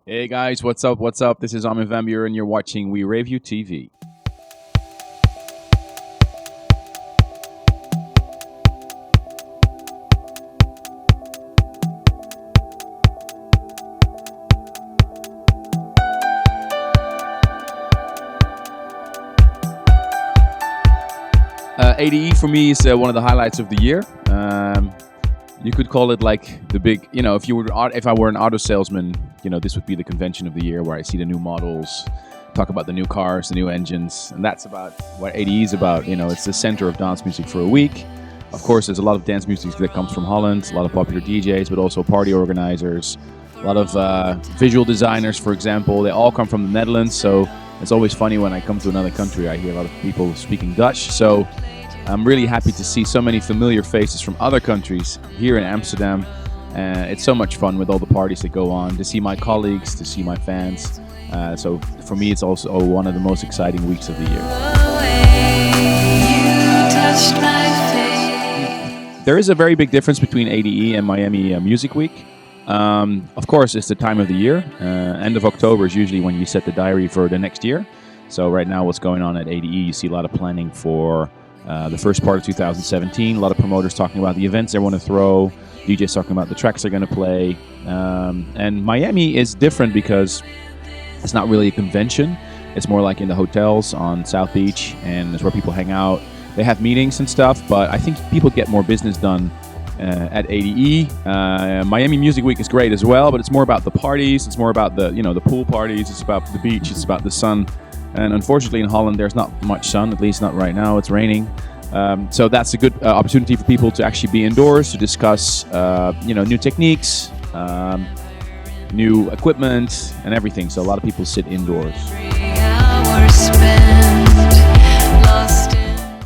Hey guys, what's up? What's up? This is Armin Van Buuren and you're watching We Rave You TV. ADE for me is one of the highlights of the year. You could call it like the big, if I were an auto salesman, this would be the convention of the year where I see the new models, talk about the new cars, the new engines, and that's about what ADE is about. It's the center of dance music for a week. Of course, there's a lot of dance music that comes from Holland, a lot of popular DJs, but also party organizers, a lot of visual designers, for example. They all come from the Netherlands, so it's always funny when I come to another country, I hear a lot of people speaking Dutch. So I'm really happy to see so many familiar faces from other countries here in Amsterdam. It's so much fun with all the parties that go on, to see my colleagues, to see my fans. So for me, it's also one of the most exciting weeks of the year. There is a very big difference between ADE and Miami Music Week. Of course, it's the time of the year. End of October is usually when you set the diary for the next year. So right now, what's going on at ADE, you see a lot of planning for the first part of 2017. A lot of promoters talking about the events they want to throw, DJs talking about the tracks they're going to play. And Miami is different because it's not really a convention. It's more like in the hotels on South Beach, and it's where people hang out. They have meetings and stuff, but I think people get more business done at ADE. Miami Music Week is great as well, but it's more about the parties. It's more about the pool parties. It's about the beach. It's about the sun. And unfortunately, in Holland, there's not much sun, at least not right now. It's raining. So that's a good opportunity for people to actually be indoors, to discuss new techniques, new equipment, and everything. So a lot of people sit indoors.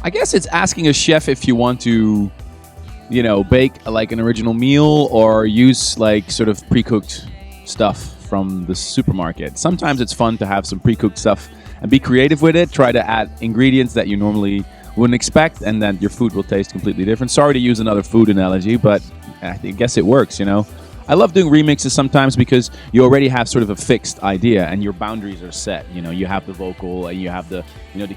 I guess it's asking a chef if you want to, bake like an original meal or use like sort of pre-cooked stuff from the supermarket. Sometimes it's fun to have some pre-cooked stuff and be creative with it. Try to add ingredients that you normally wouldn't expect, and then your food will taste completely different. Sorry to use another food analogy, but I guess it works, I love doing remixes sometimes because you already have sort of a fixed idea and your boundaries are set. You have the vocal and you have the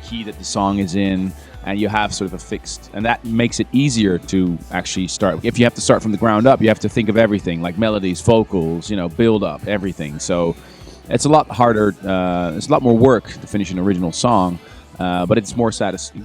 key that the song is in, and you have sort of a fixed, and that makes it easier to actually start. If you have to start from the ground up, you have to think of everything, like melodies, vocals, build up, everything. So it's a lot harder, it's a lot more work to finish an original song, but it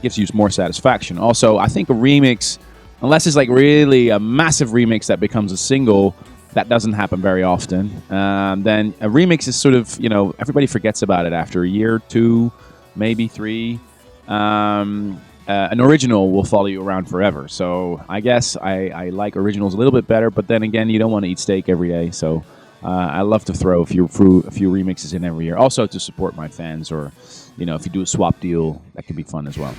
gives you more satisfaction. Also, I think a remix, unless it's like really a massive remix that becomes a single, that doesn't happen very often. Then a remix is sort of, everybody forgets about it after a year, 2, maybe 3. An original will follow you around forever. So I guess I like originals a little bit better, but then again, you don't want to eat steak every day. So I love to throw a few remixes in every year. Also to support my fans, or, if you do a swap deal, that can be fun as well.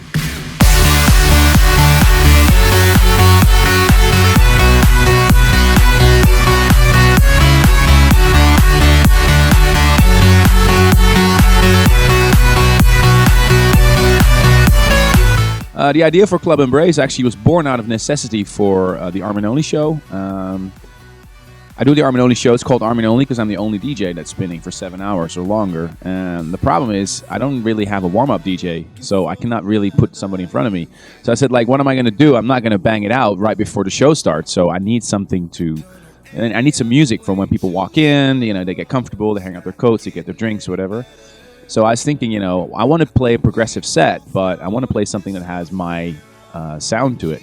The idea for Club Embrace actually was born out of necessity for the Armin Only show. I do the Armin Only show. It's called Armin Only because I'm the only DJ that's spinning for 7 hours or longer. And the problem is I don't really have a warm-up DJ, so I cannot really put somebody in front of me. So I said, what am I going to do? I'm not going to bang it out right before the show starts. So I need something and I need some music from when people walk in. They get comfortable, they hang out their coats, they get their drinks, whatever. So I was thinking, I want to play a progressive set, but I want to play something that has my sound to it.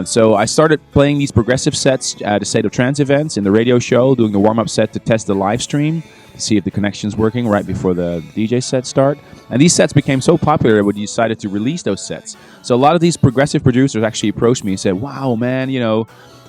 So I started playing these progressive sets at the State of Trance events in the radio show, doing the warm-up set to test the live stream, to see if the connection's working right before the DJ sets start. And these sets became so popular that we decided to release those sets. So a lot of these progressive producers actually approached me and said, wow, man,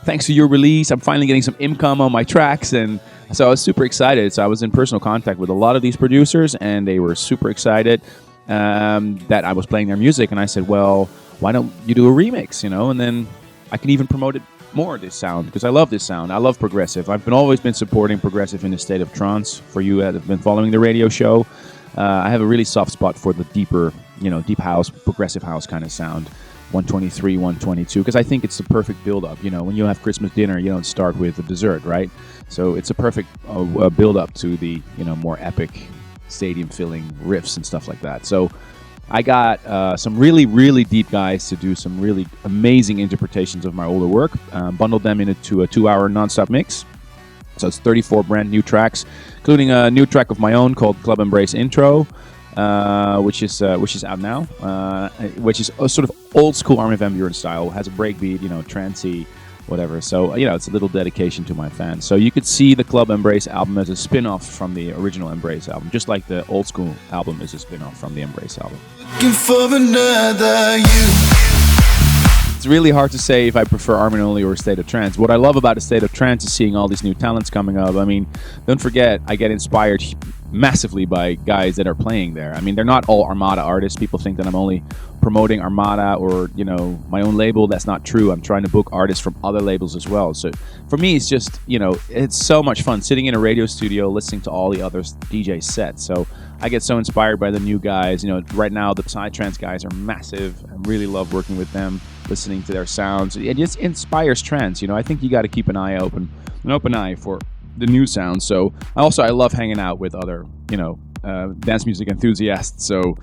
thanks for your release, I'm finally getting some income on my tracks. And so I was super excited. So I was in personal contact with a lot of these producers, and they were super excited that I was playing their music. And I said, well, why don't you do a remix, and then I can even promote it more, this sound, because I love this sound. I love progressive. I've always been supporting progressive in the State of Trance. For you that have been following the radio show, I have a really soft spot for the deeper, deep house, progressive house kind of sound. 123, 122, because I think it's the perfect build-up. When you have Christmas dinner, you don't start with a dessert, right? So it's a perfect build-up to the, more epic stadium-filling riffs and stuff like that. So I got some really, really deep guys to do some really amazing interpretations of my older work, bundled them into a 2-hour non-stop mix. So it's 34 brand new tracks, including a new track of my own called Club Embrace Intro, which is out now, which is a sort of old school Armin Van Buuren style, has a breakbeat, trancey, whatever. So it's a little dedication to my fans. So you could see the Club Embrace album as a spin-off from the original Embrace album, just like the old school album is a spin-off from the Embrace album. Looking for another you. It's really hard to say if I prefer Armin Only or State of Trance. What I love about A State of Trance is seeing all these new talents coming up. I mean, don't forget, I get inspired massively by guys that are playing there. I mean, they're not all Armada artists. People think that I'm only promoting Armada or, my own label. That's not true. I'm trying to book artists from other labels as well. So for me, it's just, it's so much fun sitting in a radio studio listening to all the other DJ sets. So I get so inspired by the new guys. Right now, the Psytrance guys are massive. I really love working with them, listening to their sounds. It just inspires trance. I think you got to keep an open eye for the new sounds. So I love hanging out with other, dance music enthusiasts. So,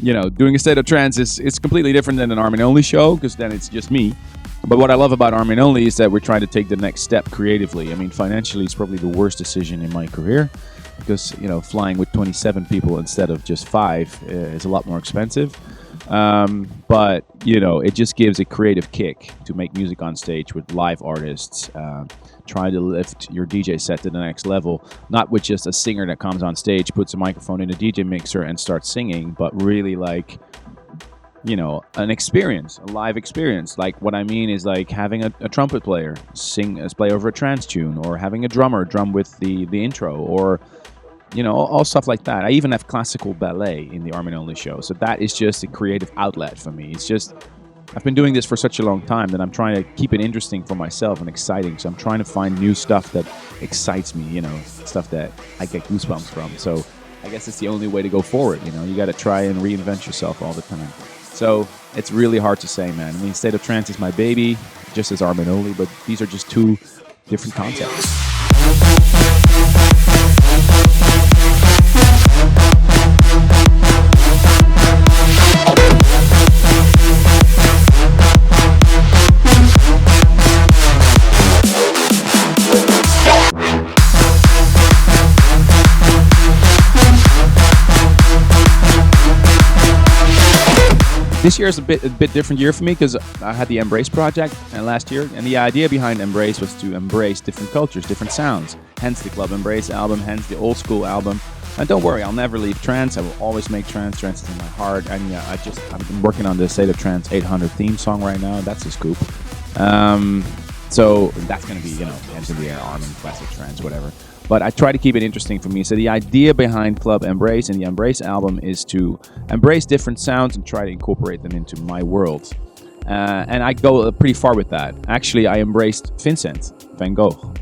doing A State of Trance is completely different than an Armin Only show, because then it's just me. But what I love about Armin Only is that we're trying to take the next step creatively. I mean, financially, it's probably the worst decision in my career, because, flying with 27 people instead of just 5 is a lot more expensive. But, it just gives a creative kick to make music on stage with live artists, try to lift your DJ set to the next level, not with just a singer that comes on stage, puts a microphone in a DJ mixer and starts singing, but really like, an experience, a live experience. Like, what I mean is like having a trumpet player play over a trance tune, or having a drummer drum with the intro, or all stuff like that. I even have classical ballet in the Armin Only show. So that is just a creative outlet for me. It's just, I've been doing this for such a long time that I'm trying to keep it interesting for myself and exciting. So I'm trying to find new stuff that excites me, stuff that I get goosebumps from. So I guess it's the only way to go forward. You got to try and reinvent yourself all the time. So it's really hard to say, man. I mean, State of Trance is my baby, just as Armin Only, but these are just two different concepts. This year is a bit different year for me, because I had the Embrace project last year, and the idea behind Embrace was to embrace different cultures, different sounds. Hence the Club Embrace album, hence the old school album. And don't worry, I'll never leave trance. I will always make trance. Trance is in my heart. And yeah, I've been working on the State of Trance 800 theme song right now. That's a scoop. So that's going to be, Hands in the Air, Armin, classic trance, whatever. But I try to keep it interesting for me. So the idea behind Club Embrace and the Embrace album is to embrace different sounds and try to incorporate them into my world. And I go pretty far with that. Actually, I embraced Vincent van Gogh.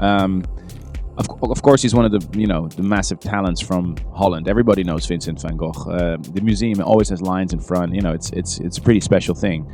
Of course, he's one of the massive talents from Holland. Everybody knows Vincent van Gogh. The museum always has lines in front. It's a pretty special thing.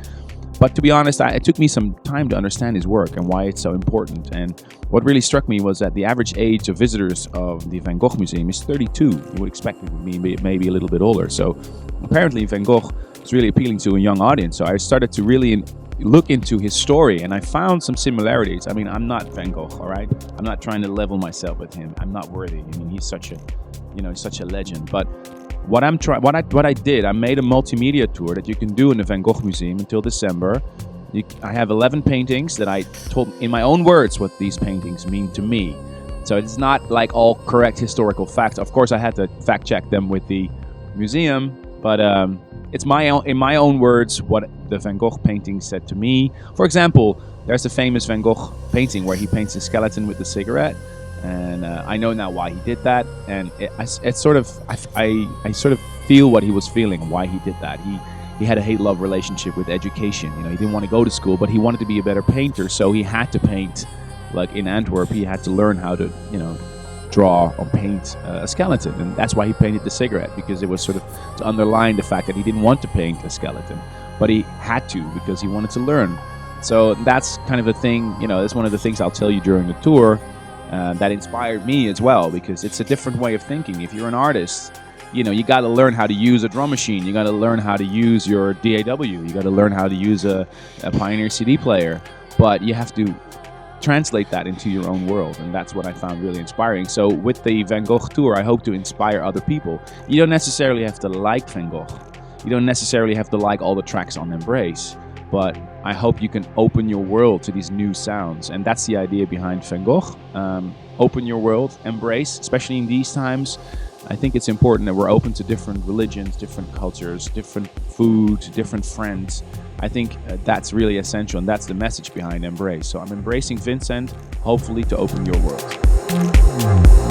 But to be honest, it took me some time to understand his work and why it's so important. And what really struck me was that the average age of visitors of the Van Gogh Museum is 32. You would expect it to be maybe a little bit older. So apparently Van Gogh is really appealing to a young audience. So I started to really look into his story, and I found some similarities. I mean, I'm not Van Gogh, all right? I'm not trying to level myself with him. I'm not worthy. I mean, he's such a legend. But what I did, I made a multimedia tour that you can do in the Van Gogh Museum until December. I have 11 paintings that I told in my own words what these paintings mean to me. So it's not like all correct historical facts. Of course, I had to fact check them with the museum, but it's in my own words what the Van Gogh painting said to me. For example, there's the famous Van Gogh painting where he paints a skeleton with a cigarette. And I know now why he did that, and I sort of feel what he was feeling and why he did that. He had a hate-love relationship with education. He didn't want to go to school, but he wanted to be a better painter, so he had to paint. Like in Antwerp, he had to learn how to, draw or paint a skeleton. And that's why he painted the cigarette, because it was sort of to underline the fact that he didn't want to paint a skeleton, but he had to because he wanted to learn. So that's kind of a thing, that's one of the things I'll tell you during the tour that inspired me as well, because it's a different way of thinking. If you're an artist, you got to learn how to use a drum machine. You got to learn how to use your DAW. You got to learn how to use a Pioneer CD player. But you have to translate that into your own world, and that's what I found really inspiring. So with the Van Gogh tour, I hope to inspire other people. You don't necessarily have to like Van Gogh. You don't necessarily have to like all the tracks on Embrace. But I hope you can open your world to these new sounds. And that's the idea behind Van Gogh. Open your world, embrace, especially in these times. I think it's important that we're open to different religions, different cultures, different food, different friends. I think that's really essential, and that's the message behind Embrace. So I'm embracing Vincent, hopefully to open your world.